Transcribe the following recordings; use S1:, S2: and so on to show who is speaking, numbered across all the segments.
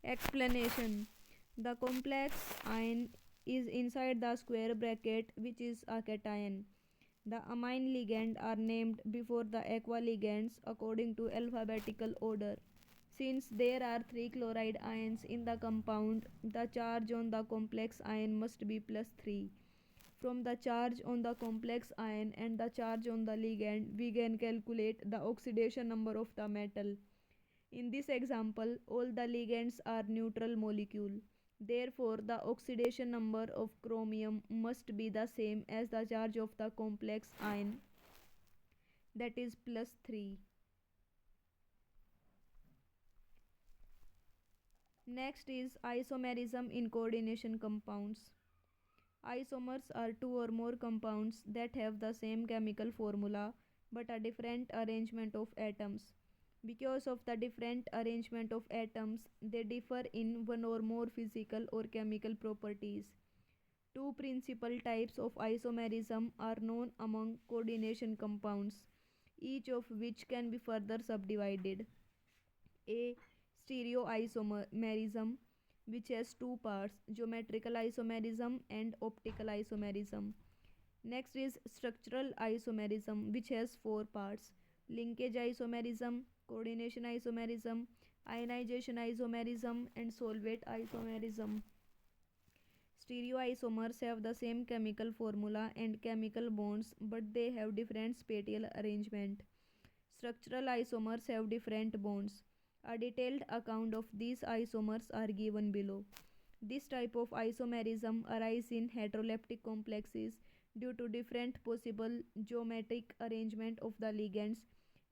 S1: Explanation. The complex ion is inside the square bracket, which is a cation. The amine ligands are named before the aqua ligands according to alphabetical order. Since there are 3 chloride ions in the compound, the charge on the complex ion must be plus 3. From the charge on the complex ion and the charge on the ligand, we can calculate the oxidation number of the metal. In this example, all the ligands are neutral molecule. Therefore, the oxidation number of chromium must be the same as the charge of the complex ion, that is plus 3. Next is isomerism in coordination compounds. Isomers are two or more compounds that have the same chemical formula but a different arrangement of atoms. Because of the different arrangement of atoms, they differ in one or more physical or chemical properties. Two principal types of isomerism are known among coordination compounds, each of which can be further subdivided. A. Stereoisomerism, which has two parts, geometrical isomerism and optical isomerism. Next is structural isomerism, which has four parts, linkage isomerism, coordination isomerism, ionization isomerism, and solvate isomerism. Stereoisomers have the same chemical formula and chemical bonds, but they have different spatial arrangement. Structural isomers have different bonds. A detailed account of these isomers are given below. This type of isomerism arises in heteroleptic complexes due to different possible geometric arrangement of the ligands.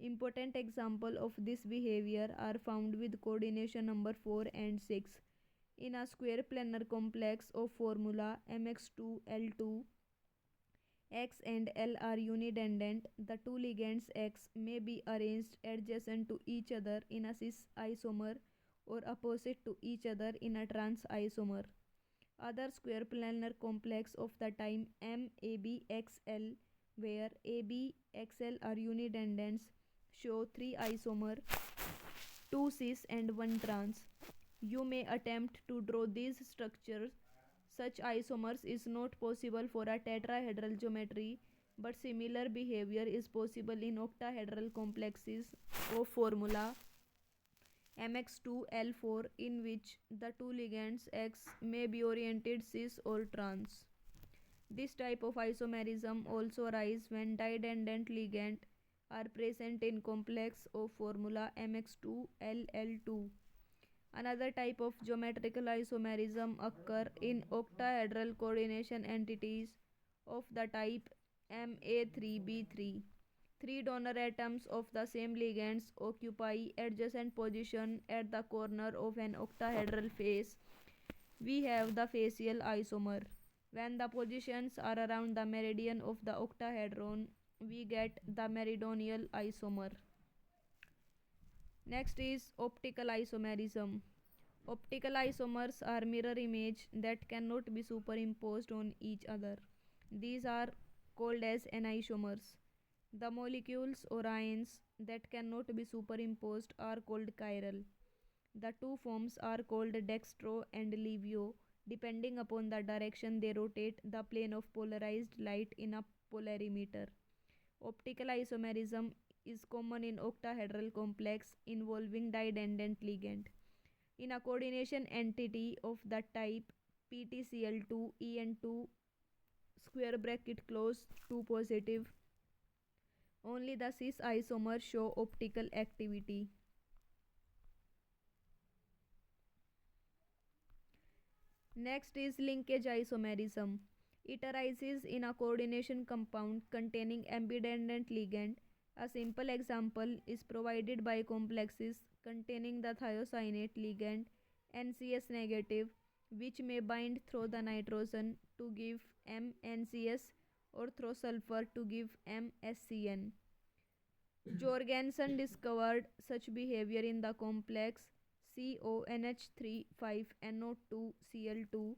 S1: Important examples of this behavior are found with coordination number 4 and 6. In a square planar complex of formula mx2l2, X and L are unidendent. The two ligands X may be arranged adjacent to each other in a cis isomer or opposite to each other in a trans isomer. Other square planar complex of the type MABXL, where ABXL are unidendents, show 3 isomer, 2 cis and 1 trans. You may attempt to draw these structures. Such isomers is not possible for a tetrahedral geometry, but similar behavior is possible in octahedral complexes of formula mx2l4, in which the two ligands X may be oriented cis or trans. This type of isomerism also arises when didendant ligands are present in complex of formula mx2ll2. Another type of geometrical isomerism occur in octahedral coordination entities of the type Ma3b3. Three donor atoms of the same ligands occupy adjacent position at the corner of an octahedral face. We have the facial isomer. When the positions are around the meridian of the octahedron, we get the meridional isomer. Next is optical isomerism. Optical isomers are mirror images that cannot be superimposed on each other. These are called as anisomers. The molecules or ions that cannot be superimposed are called chiral. The two forms are called dextro and levio, depending upon the direction they rotate the plane of polarized light in a polarimeter. Optical isomerism is common in octahedral complex involving didendant ligand. In a coordination entity of the type PTCl2 En2 square bracket close 2 positive, only the cis isomers show optical activity. Next is linkage isomerism. It arises in a coordination compound containing ambidendant ligand. A simple example is provided by complexes containing the thiocyanate ligand NCS negative, which may bind through the nitrogen to give MNCS or through sulfur to give MSCN. Jorgensen discovered such behavior in the complex CONH3,5NO2Cl2,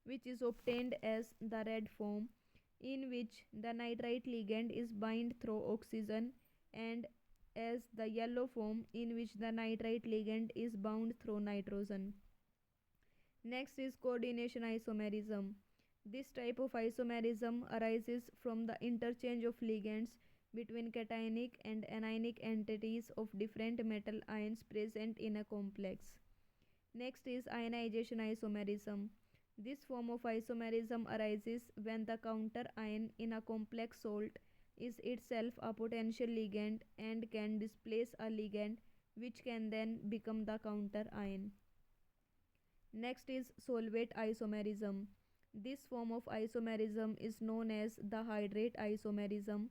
S1: which is obtained as the red form, in which the nitrite ligand is bind through oxygen, and as the yellow form, in which the nitrite ligand is bound through nitrogen. Next is coordination isomerism. This type of isomerism arises from the interchange of ligands between cationic and anionic entities of different metal ions present in a complex. Next is ionization isomerism. This form of isomerism arises when the counter ion in a complex salt is itself a potential ligand and can displace a ligand which can then become the counter ion. Next is solvate isomerism. This form of isomerism is known as the hydrate isomerism.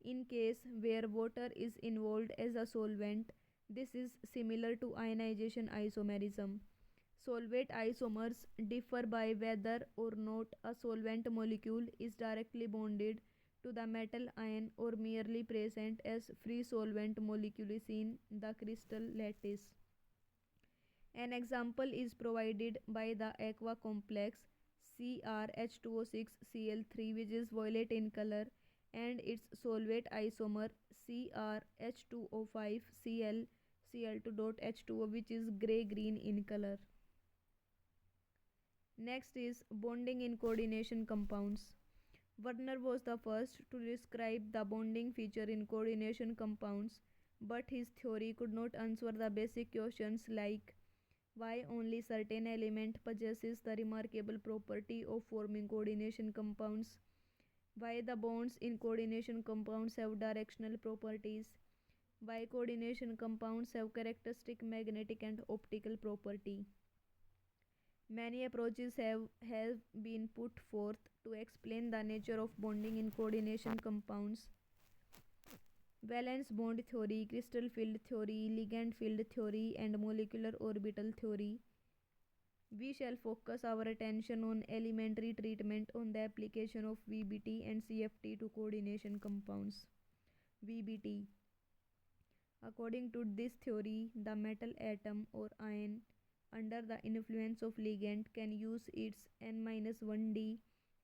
S1: In case where water is involved as a solvent, this is similar to ionization isomerism. Solvate isomers differ by whether or not a solvent molecule is directly bonded to the metal ion or merely present as free solvent molecules in the crystal lattice. An example is provided by the aqua complex CrH2O6Cl3, which is violet in color, and its solvate isomer CrH2O5Cl2.H2O, which is grey green in color. Next is bonding in coordination compounds. Werner was the first to describe the bonding feature in coordination compounds, but his theory could not answer the basic questions like why only certain element possesses the remarkable property of forming coordination compounds, why the bonds in coordination compounds have directional properties, why coordination compounds have characteristic magnetic and optical property. Many approaches have been put forth to explain the nature of bonding in coordination compounds. Valence bond theory, crystal field theory, ligand field theory, and molecular orbital theory. We shall focus our attention on elementary treatment on the application of VBT and CFT to coordination compounds. VBT. According to this theory, the metal atom or ion under the influence of ligand can use its n-1d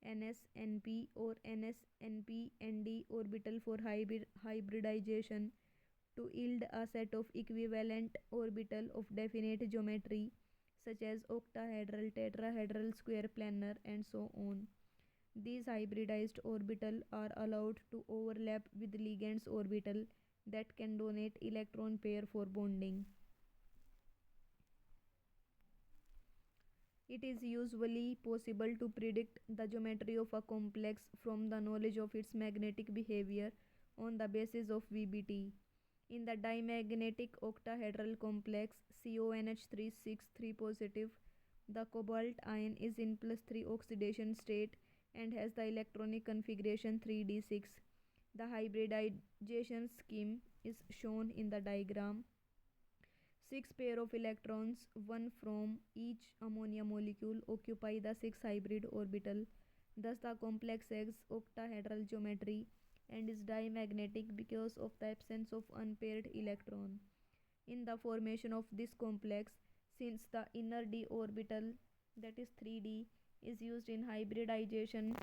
S1: NSNP or NSNP-ND orbital for hybridization to yield a set of equivalent orbital of definite geometry such as octahedral, tetrahedral, square planar, and so on. These hybridized orbitals are allowed to overlap with ligand's orbital that can donate electron pair for bonding. It is usually possible to predict the geometry of a complex from the knowledge of its magnetic behavior on the basis of VBT. In the dimagnetic octahedral complex CONH363 positive, the cobalt ion is in +3 oxidation state and has the electronic configuration 3d6. The hybridization scheme is shown in the diagram. 6 pair of electrons, one from each ammonia molecule, occupy the 6 hybrid orbital. Thus the complex has octahedral geometry and is dimagnetic because of the absence of unpaired electron. In the formation of this complex, since the inner d orbital, that is 3d, is used in hybridization,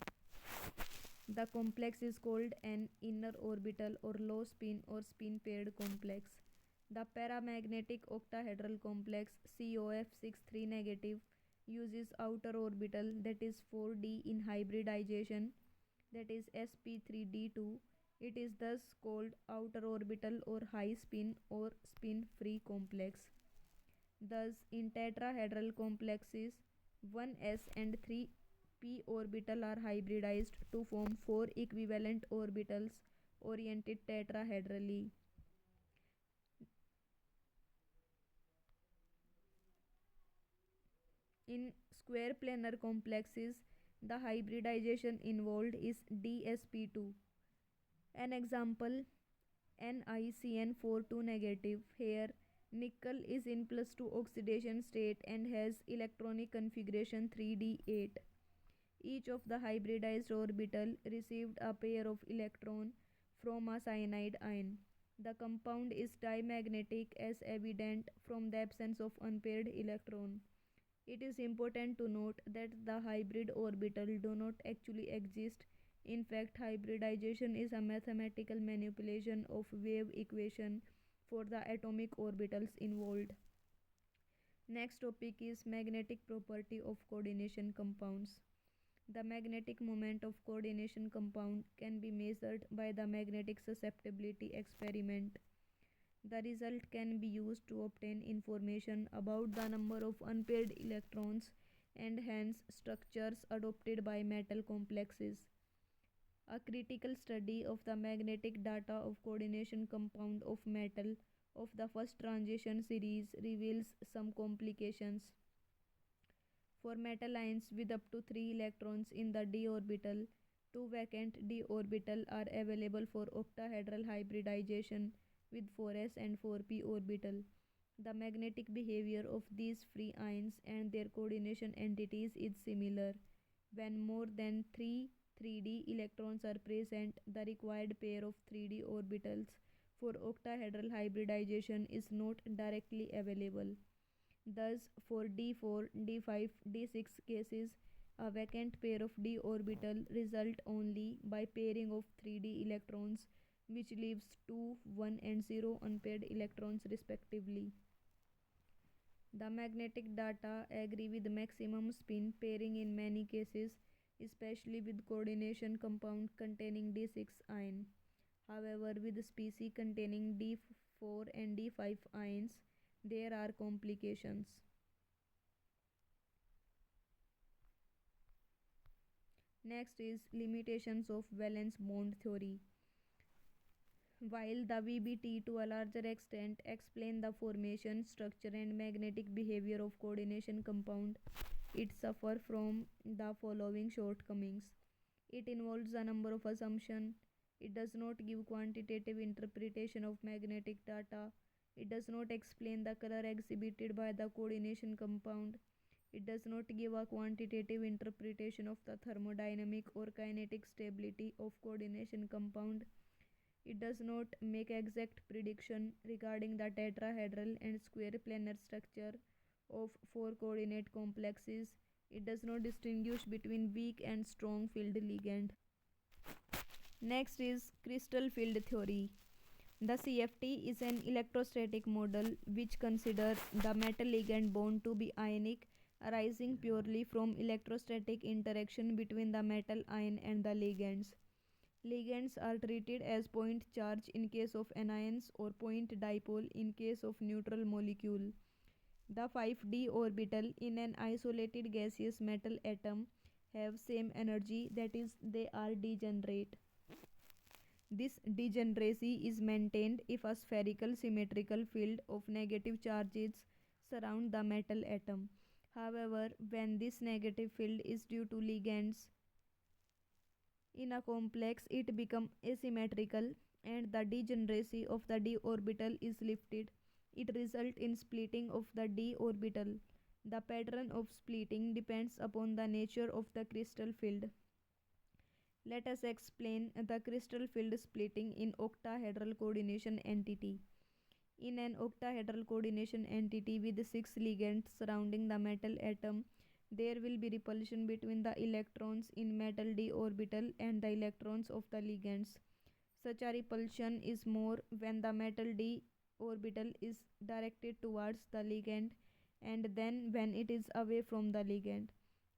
S1: the complex is called an inner orbital or low spin or spin paired complex. The paramagnetic octahedral complex COF63 negative uses outer orbital, that is 4d, in hybridization, that is sp3d2. It is thus called outer orbital or high spin or spin free complex. Thus in tetrahedral complexes 1s and 3p orbital are hybridized to form 4 equivalent orbitals oriented tetrahedrally. In square planar complexes, the hybridization involved is dsp2. An example, NiCN42 negative. Here nickel is in +2 oxidation state and has electronic configuration 3d8. Each of the hybridized orbital received a pair of electron from a cyanide ion. The compound is dimagnetic as evident from the absence of unpaired electron. It is important to note that the hybrid orbital do not actually exist. In fact, hybridization is a mathematical manipulation of wave equation for the atomic orbitals involved. Next topic is magnetic property of coordination compounds. The magnetic moment of coordination compound can be measured by the magnetic susceptibility experiment. The result can be used to obtain information about the number of unpaired electrons and hence structures adopted by metal complexes. A critical study of the magnetic data of coordination compound of metal of the first transition series reveals some complications. For metal ions with up to 3 electrons in the d orbital, 2 vacant d orbital are available for octahedral hybridization with 4s and 4p orbital. The magnetic behavior of these free ions and their coordination entities is similar. When more than 3d electrons are present, the required pair of 3d orbitals for octahedral hybridization is not directly available. Thus, for d4, d5, d6 cases, a vacant pair of d orbital result only by pairing of 3d electrons, which leaves 2, 1 and 0 unpaired electrons respectively. The magnetic data agree with maximum spin pairing in many cases, especially with coordination compound containing d6 ion. However, with species containing d4 and d5 ions, there are complications. Next is limitations of valence bond theory. While the VBT to a larger extent explain the formation, structure and magnetic behavior of coordination compound, it suffers from the following shortcomings. It involves a number of assumptions. It does not give quantitative interpretation of magnetic data. It does not explain the color exhibited by the coordination compound. It does not give a quantitative interpretation of the thermodynamic or kinetic stability of coordination compound. It does not make exact prediction regarding the tetrahedral and square planar structure of four coordinate complexes. It does not distinguish between weak and strong field ligand. Next is crystal field theory. The CFT is an electrostatic model which considers the metal ligand bond to be ionic, arising purely from electrostatic interaction between the metal ion and the ligands. Ligands are treated as point charge in case of anions or point dipole in case of neutral molecule. The 5d orbital in an isolated gaseous metal atom have same energy, that is they are degenerate. This degeneracy is maintained if a spherical symmetrical field of negative charges surround the metal atom. However, when this negative field is due to ligands in a complex, it becomes asymmetrical and the degeneracy of the d orbital is lifted. It results in splitting of the d orbital. The pattern of splitting depends upon the nature of the crystal field. Let us explain the crystal field splitting in octahedral coordination entity. In an octahedral coordination entity with 6 ligands surrounding the metal atom, there will be repulsion between the electrons in metal d orbital and the electrons of the ligands. Such a repulsion is more when the metal d orbital is directed towards the ligand and then when it is away from the ligand.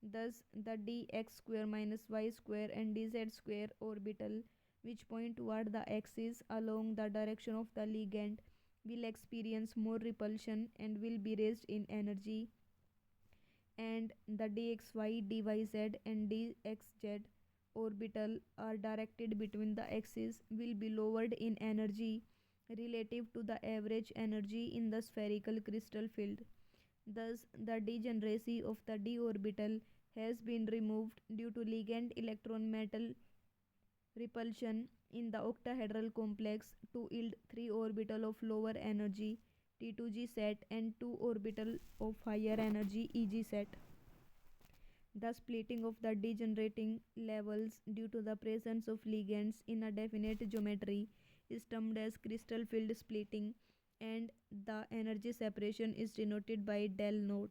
S1: Thus, the dx square minus y square and dz square orbital, which point toward the axis along the direction of the ligand, will experience more repulsion and will be raised in energy, and the dxy, dyz and dxz orbital are directed between the axes will be lowered in energy relative to the average energy in the spherical crystal field. Thus, the degeneracy of the d orbital has been removed due to ligand electron metal repulsion in the octahedral complex to yield 3 orbital of lower energy T2G set and 2 orbital of higher energy EG set. The splitting of the degenerating levels due to the presence of ligands in a definite geometry is termed as crystal field splitting, and the energy separation is denoted by del naught.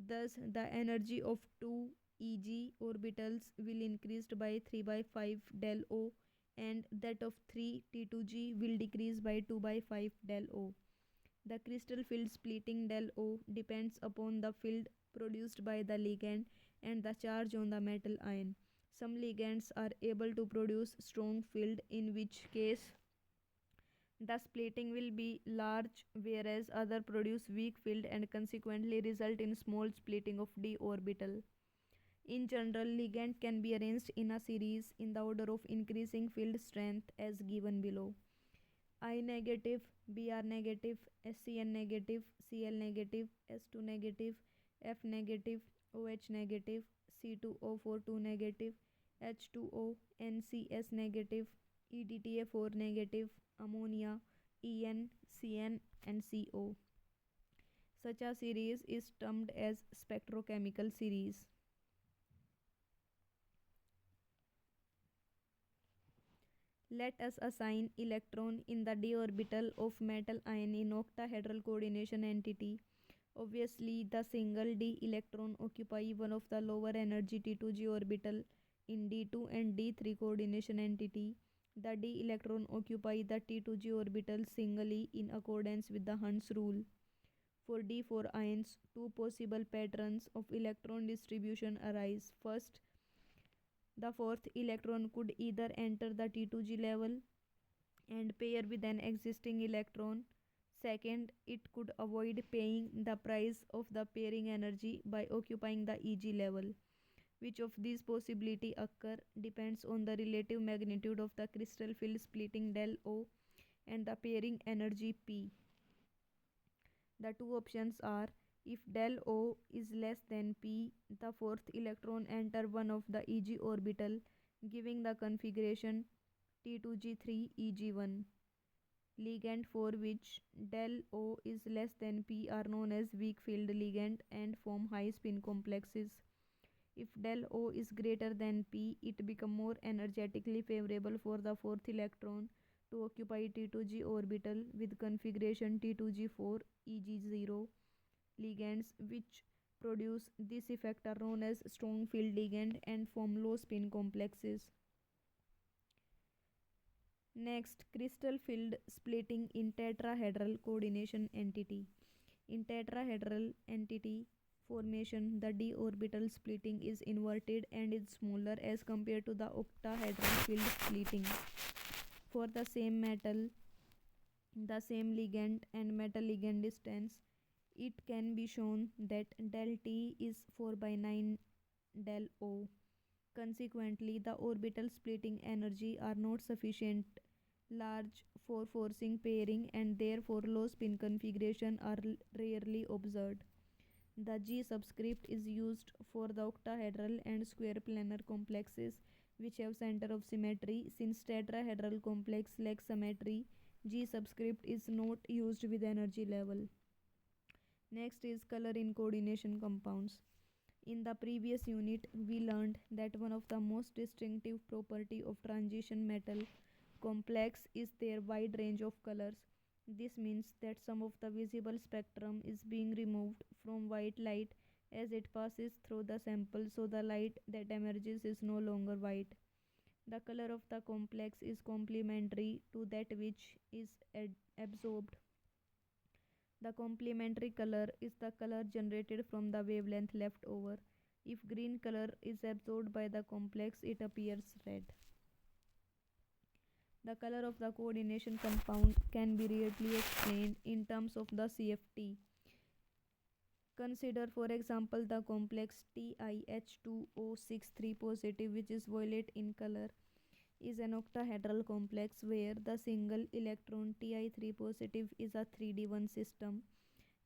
S1: Thus, the energy of 2 Eg orbitals will increase by 3 by 5 del O, and that of 3 T2G will decrease by 2 by 5 del O. The crystal field splitting del O depends upon the field produced by the ligand and the charge on the metal ion. Some ligands are able to produce strong field, in which case the splitting will be large, whereas other produce weak field and consequently result in small splitting of d orbital. In general, ligand can be arranged in a series in the order of increasing field strength as given below. I negative, Br negative, SCN negative, Cl negative, S2 negative, F negative, OH negative, C2O42 negative, H2O, NCS negative, EDTA4 negative, ammonia, En, Cn, and CO. Such a series is termed as spectrochemical series. Let us assign electron in the d orbital of metal ion in octahedral coordination entity. Obviously, the single d electron occupy one of the lower energy T2g orbital in d2 and d3 coordination entity. The d electron occupy the T2g orbital singly in accordance with the Hund's rule. For d4 ions, two possible patterns of electron distribution arise. First, the fourth electron could either enter the T2g level and pair with an existing electron. Second, it could avoid paying the price of the pairing energy by occupying the Eg level. Which of these possibilities occur depends on the relative magnitude of the crystal field splitting del O and the pairing energy P. The two options are: if del O is less than P, the fourth electron enter one of the Eg orbital, giving the configuration T2g3 Eg1. Ligand for which del O is less than P are known as weak field ligand and form high spin complexes. If del O is greater than P, it becomes more energetically favorable for the fourth electron to occupy T2g orbital with configuration T2g4 Eg0. Ligands which produce this effect are known as strong field ligand and form low spin complexes. Next, crystal field splitting in tetrahedral coordination entity. In tetrahedral entity formation, the d orbital splitting is inverted and is smaller as compared to the octahedral field splitting. For the same metal, the same ligand and metal ligand distance, it can be shown that del T is 4 by 9 del O. Consequently, the orbital splitting energy are not sufficient large for forcing pairing and therefore low spin configuration are rarely observed. The G subscript is used for the octahedral and square planar complexes which have center of symmetry. Since tetrahedral complex lacks symmetry, G subscript is not used with energy level. Next is color in coordination compounds. In the previous unit, we learned that one of the most distinctive property of transition metal complex is their wide range of colors. This means that some of the visible spectrum is being removed from white light as it passes through the sample, so the light that emerges is no longer white. The color of the complex is complementary to that which is absorbed. The complementary color is the color generated from the wavelength left over. If green color is absorbed by the complex, it appears red. The color of the coordination compound can be readily explained in terms of the CFT. Consider, for example, the complex TiH2O63 positive, which is violet in color, is an octahedral complex where the single electron Ti3 positive is a 3d1 system.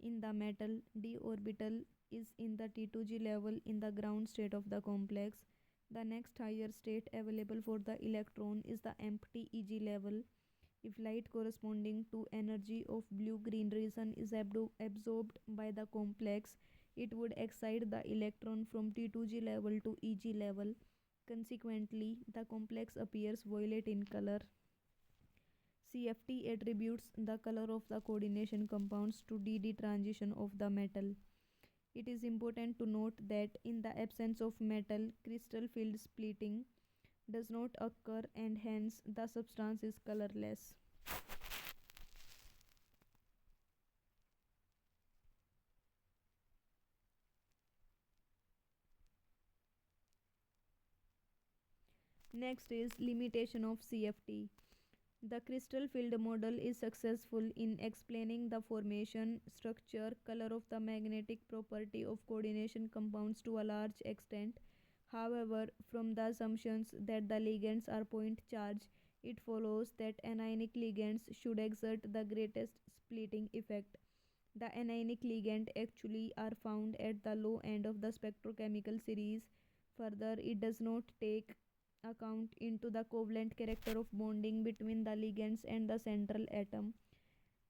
S1: In the metal, d orbital is in the T2g level in the ground state of the complex. The next higher state available for the electron is the empty Eg level. If light corresponding to energy of blue-green region is absorbed by the complex, it would excite the electron from T2g level to Eg level. Consequently, the complex appears violet in color. CFT attributes the color of the coordination compounds to DD transition of the metal. It is important to note that in the absence of metal, crystal field splitting does not occur and hence the substance is colorless. Next is limitation of CFT. The crystal field model is successful in explaining the formation, structure, color of the magnetic property of coordination compounds to a large extent. However, from the assumptions that the ligands are point charge, it follows that anionic ligands should exert the greatest splitting effect. The anionic ligand actually are found at the low end of the spectrochemical series. Further, it does not take account into the covalent character of bonding between the ligands and the central atom.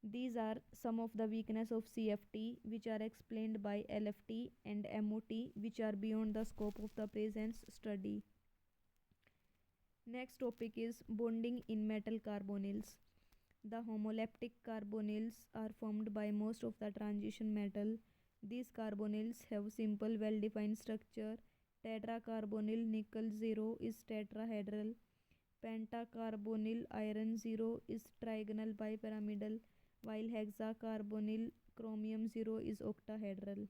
S1: These are some of the weaknesses of CFT, which are explained by LFT and MOT, which are beyond the scope of the present study. Next topic is bonding in metal carbonyls. The homoleptic carbonyls are formed by most of the transition metal. These carbonyls have simple well-defined structure. Tetracarbonyl nickel 0 is tetrahedral. Pentacarbonyl iron 0 is trigonal bipyramidal, while hexacarbonyl chromium 0 is octahedral.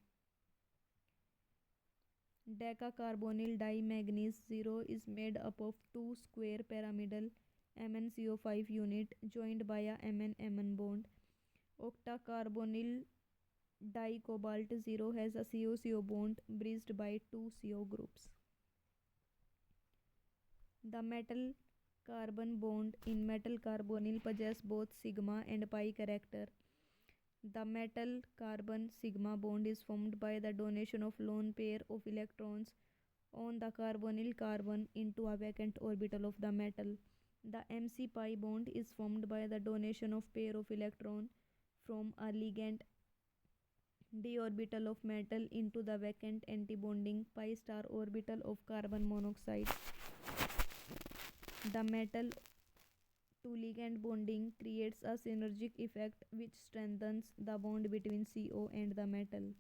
S1: Decacarbonyl dimanganese 0 is made up of two square pyramidal MnCO5 unit joined by a Mn-Mn bond. Octacarbonyl dicobalt 0 has a CO-CO bond bridged by two CO groups. The metal carbon bond in metal carbonyl possess both sigma and pi character. The metal carbon sigma bond is formed by the donation of lone pair of electrons on the carbonyl carbon into a vacant orbital of the metal. The MC pi bond is formed by the donation of pair of electron from a ligand d orbital of metal into the vacant antibonding pi star orbital of carbon monoxide. The metal to ligand bonding creates a synergic effect which strengthens the bond between CO and the metal.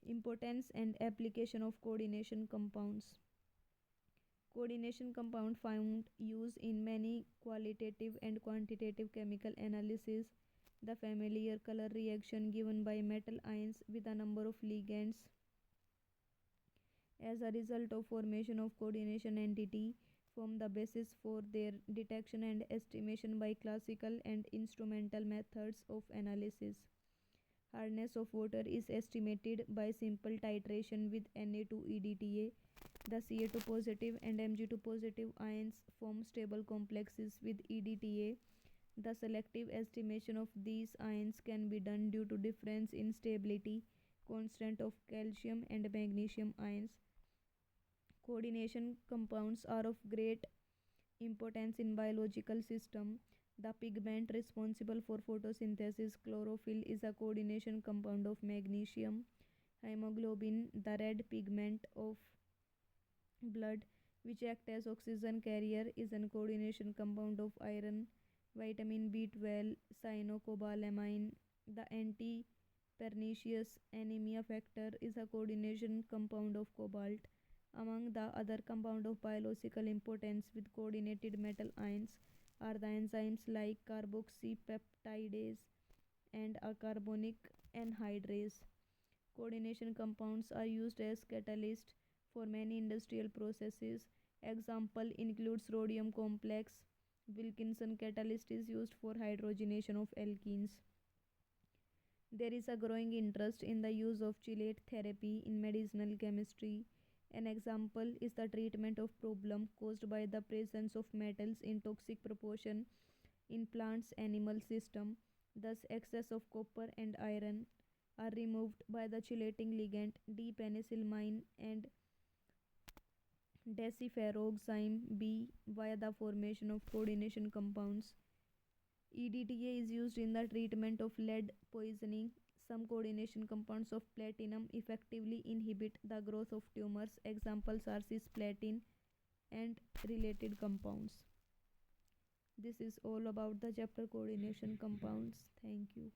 S1: Importance and application of coordination compounds. Coordination compound found use in many qualitative and quantitative chemical analysis. The familiar color reaction given by metal ions with a number of ligands as a result of formation of coordination entity form the basis for their detection and estimation by classical and instrumental methods of analysis. Hardness of water is estimated by simple titration with Na2EDTA. The Ca2 positive and Mg2 positive ions form stable complexes with EDTA. The selective estimation of these ions can be done due to difference in stability constant of calcium and magnesium ions. Coordination compounds are of great importance in biological system. The pigment responsible for photosynthesis, chlorophyll, is a coordination compound of magnesium. Hemoglobin, the red pigment of blood, which acts as oxygen carrier, is a coordination compound of iron. Vitamin B12, cyanocobalamin, the anti-pernicious anemia factor, is a coordination compound of cobalt. Among the other compound of biological importance with coordinated metal ions are the enzymes like carboxypeptidase and a carbonic anhydrase. Coordination compounds are used as catalyst for many industrial processes. Example includes rhodium complex. Wilkinson catalyst is used for hydrogenation of alkenes. There is a growing interest in the use of chelate therapy in medicinal chemistry. An example is the treatment of problem caused by the presence of metals in toxic proportion in plants' animal system. Thus, excess of copper and iron are removed by the chelating ligand D-penicillamine and deciferoxime B via the formation of coordination compounds. EDTA is used in the treatment of lead poisoning. Some coordination compounds of platinum effectively inhibit the growth of tumors. Examples are cisplatin and related compounds. This is all about the chapter coordination compounds. Thank you.